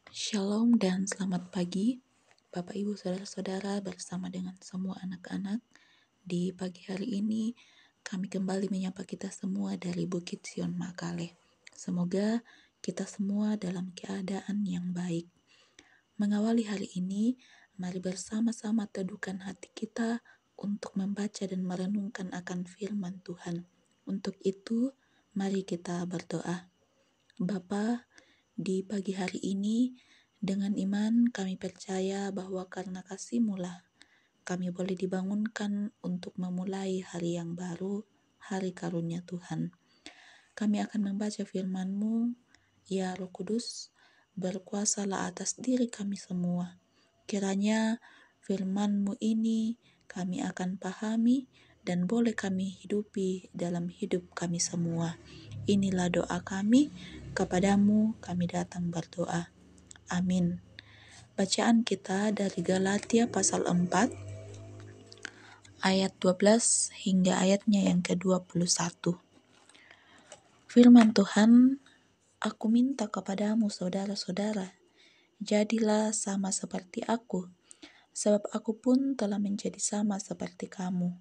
Shalom dan selamat pagi, Bapak Ibu Saudara-saudara bersama dengan semua anak-anak. Di pagi hari ini kami kembali menyapa kita semua dari Bukit Sion Makale. Semoga kita semua dalam keadaan yang baik. Mengawali hari ini, mari bersama-sama teduhkan hati kita untuk membaca dan merenungkan akan firman Tuhan. Untuk itu, mari kita berdoa. Bapa, di pagi hari ini, dengan iman kami percaya bahwa karena kasih-Mu lah kami boleh dibangunkan untuk memulai hari yang baru, hari karunia Tuhan. Kami akan membaca firman-Mu, ya Roh Kudus, berkuasalah atas diri kami semua. Kiranya firman-Mu ini kami akan pahami dan boleh kami hidupi dalam hidup kami semua. Inilah doa kami, kepadamu kami datang berdoa. Amin. Bacaan kita dari Galatia pasal 4 ayat 12 hingga ayatnya yang ke-21. Firman Tuhan, aku minta kepadamu saudara-saudara, jadilah sama seperti aku, sebab aku pun telah menjadi sama seperti kamu.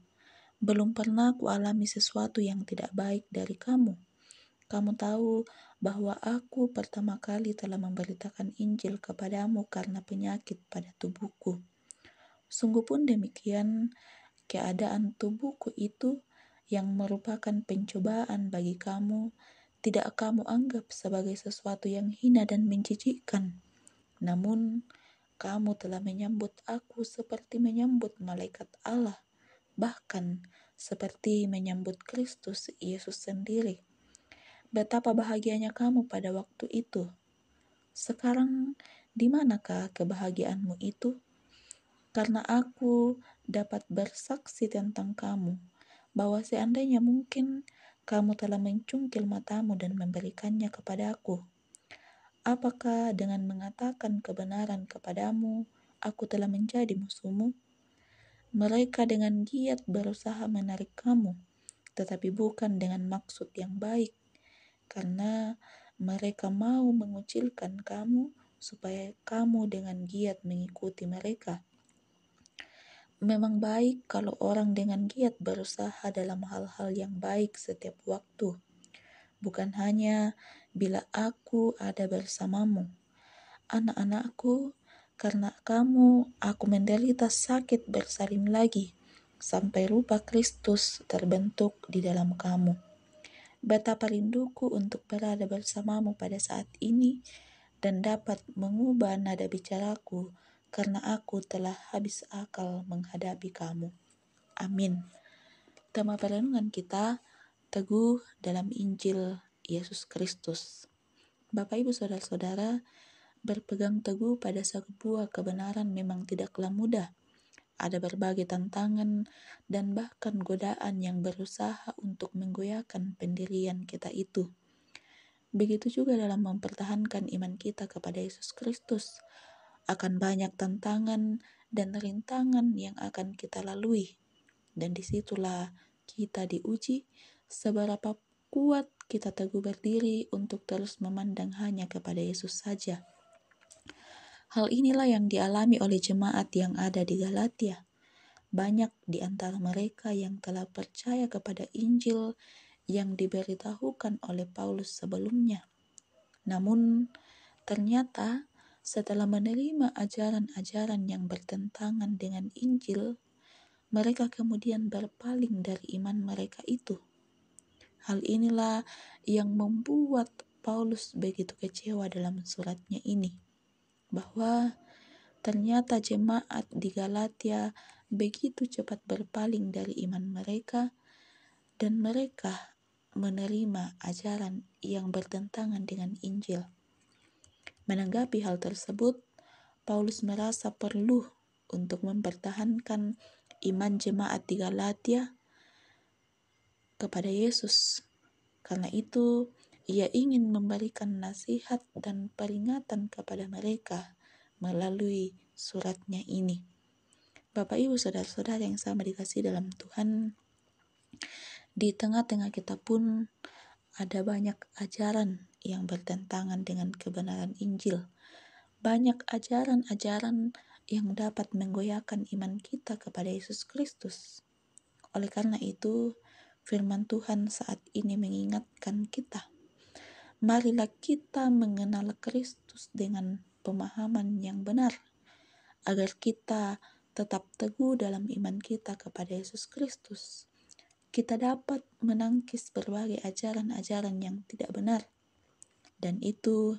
Belum pernah kualami sesuatu yang tidak baik dari kamu. Kamu tahu bahwa aku pertama kali telah memberitakan Injil kepadamu karena penyakit pada tubuhku. Sungguh pun demikian, keadaan tubuhku itu yang merupakan pencobaan bagi kamu, tidak kamu anggap sebagai sesuatu yang hina dan menjijikkan. Namun, kamu telah menyambut aku seperti menyambut malaikat Allah, bahkan seperti menyambut Kristus Yesus sendiri. Betapa bahagianya kamu pada waktu itu. Sekarang, di manakah kebahagiaanmu itu? Karena aku dapat bersaksi tentang kamu, bahwa seandainya mungkin kamu telah mencungkil matamu dan memberikannya kepadaku. Apakah dengan mengatakan kebenaran kepadamu, aku telah menjadi musuhmu? Mereka dengan giat berusaha menarik kamu, tetapi bukan dengan maksud yang baik, karena mereka mau mengucilkan kamu supaya kamu dengan giat mengikuti mereka. Memang baik kalau orang dengan giat berusaha dalam hal-hal yang baik setiap waktu, bukan hanya bila aku ada bersamamu. Anak-anakku, karena kamu aku menderita sakit bersalin lagi, sampai rupa Kristus terbentuk di dalam kamu. Betapa rinduku untuk berada bersamamu pada saat ini dan dapat mengubah nada bicaraku karena aku telah habis akal menghadapi kamu. Amin. Tema perenungan kita, teguh dalam Injil Yesus Kristus. Bapak Ibu Saudara-saudara, berpegang teguh pada sebuah kebenaran memang tidaklah mudah. Ada berbagai tantangan dan bahkan godaan yang berusaha untuk menggoyahkan pendirian kita itu. Begitu juga dalam mempertahankan iman kita kepada Yesus Kristus. Akan banyak tantangan dan rintangan yang akan kita lalui. Dan disitulah kita diuji seberapa kuat kita teguh berdiri untuk terus memandang hanya kepada Yesus saja. Hal inilah yang dialami oleh jemaat yang ada di Galatia. Banyak di antara mereka yang telah percaya kepada Injil yang diberitahukan oleh Paulus sebelumnya. Namun, ternyata setelah menerima ajaran-ajaran yang bertentangan dengan Injil, mereka kemudian berpaling dari iman mereka itu. Hal inilah yang membuat Paulus begitu kecewa dalam suratnya ini, bahwa ternyata jemaat di Galatia begitu cepat berpaling dari iman mereka dan mereka menerima ajaran yang bertentangan dengan Injil. Menanggapi hal tersebut, Paulus merasa perlu untuk mempertahankan iman jemaat di Galatia kepada Yesus. Karena itu, ia ingin memberikan nasihat dan peringatan kepada mereka melalui suratnya ini. Bapak Ibu Saudara-saudara yang sama dikasihi dalam Tuhan, di tengah-tengah kita pun ada banyak ajaran yang bertentangan dengan kebenaran Injil. banyak ajaran-ajaran yang dapat menggoyahkan iman kita kepada Yesus Kristus. Oleh karena itu, firman Tuhan saat ini mengingatkan kita, marilah kita mengenal Kristus dengan pemahaman yang benar, agar kita tetap teguh dalam iman kita kepada Yesus Kristus. Kita dapat menangkis berbagai ajaran-ajaran yang tidak benar, dan itu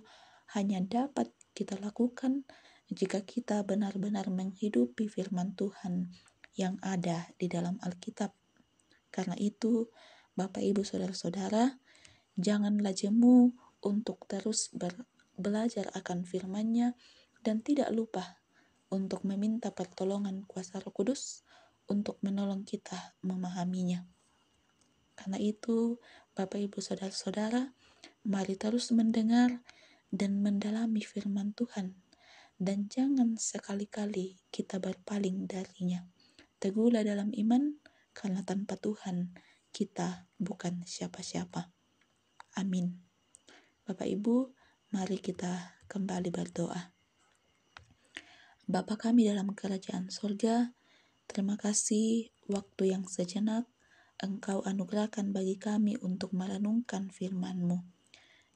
hanya dapat kita lakukan jika kita benar-benar menghidupi firman Tuhan yang ada di dalam Alkitab. Karena itu, Bapak, Ibu, Saudara-saudara, janganlah jemu untuk terus belajar akan firman-Nya dan tidak lupa untuk meminta pertolongan kuasa Roh Kudus untuk menolong kita memahaminya. Karena itu, Bapak, Ibu, Saudara-saudara, mari terus mendengar dan mendalami firman Tuhan, dan jangan sekali-kali kita berpaling darinya. Teguhlah dalam iman, karena tanpa Tuhan kita bukan siapa-siapa. Amin. Bapak Ibu, mari kita kembali berdoa. Bapa kami dalam kerajaan surga, terima kasih waktu yang sejenak Engkau anugerahkan bagi kami untuk merenungkan firman-Mu.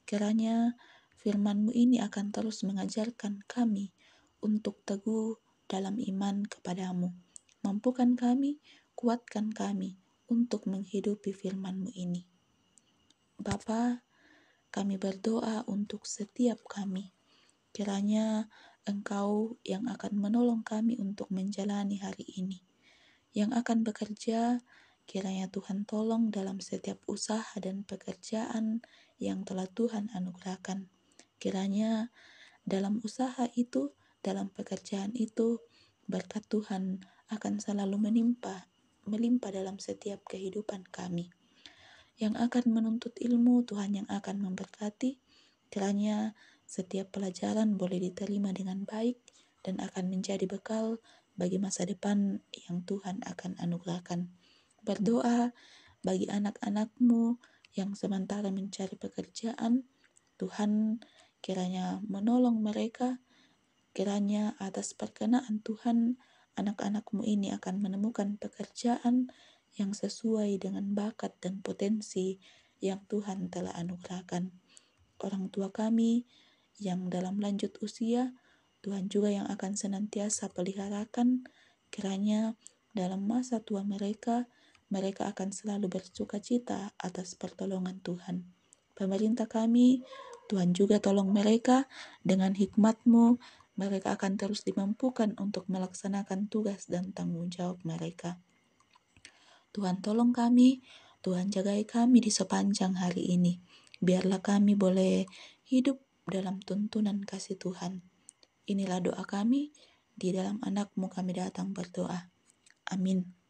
Kiranya firman-Mu ini akan terus mengajarkan kami untuk teguh dalam iman kepadamu. Mampukan kami, kuatkan kami untuk menghidupi firman-Mu ini. Bapa, kami berdoa untuk setiap kami. Kiranya Engkau yang akan menolong kami untuk menjalani hari ini. Yang akan bekerja, kiranya Tuhan tolong dalam setiap usaha dan pekerjaan yang telah Tuhan anugerahkan. Kiranya dalam usaha itu, dalam pekerjaan itu, berkat Tuhan akan selalu melimpah dalam setiap kehidupan kami. Yang akan menuntut ilmu, Tuhan yang akan memberkati. Kiranya setiap pelajaran boleh diterima dengan baik dan akan menjadi bekal bagi masa depan yang Tuhan akan anugerahkan. Berdoa bagi anak-anak-Mu yang sementara mencari pekerjaan, Tuhan kiranya menolong mereka, kiranya atas perkenaan Tuhan, anak-anak-Mu ini akan menemukan pekerjaan yang sesuai dengan bakat dan potensi yang Tuhan telah anugerahkan. Orang tua kami yang dalam lanjut usia, Tuhan juga yang akan senantiasa peliharakan, kiranya dalam masa tua mereka akan selalu bersuka cita atas pertolongan Tuhan. Pemerintah kami, Tuhan juga tolong mereka dengan hikmat-Mu, mereka akan terus dimampukan untuk melaksanakan tugas dan tanggung jawab mereka. Tuhan tolong kami, Tuhan jagai kami di sepanjang hari ini. Biarlah kami boleh hidup dalam tuntunan kasih Tuhan. Inilah doa kami, di dalam anak-Mu kami datang berdoa. Amin.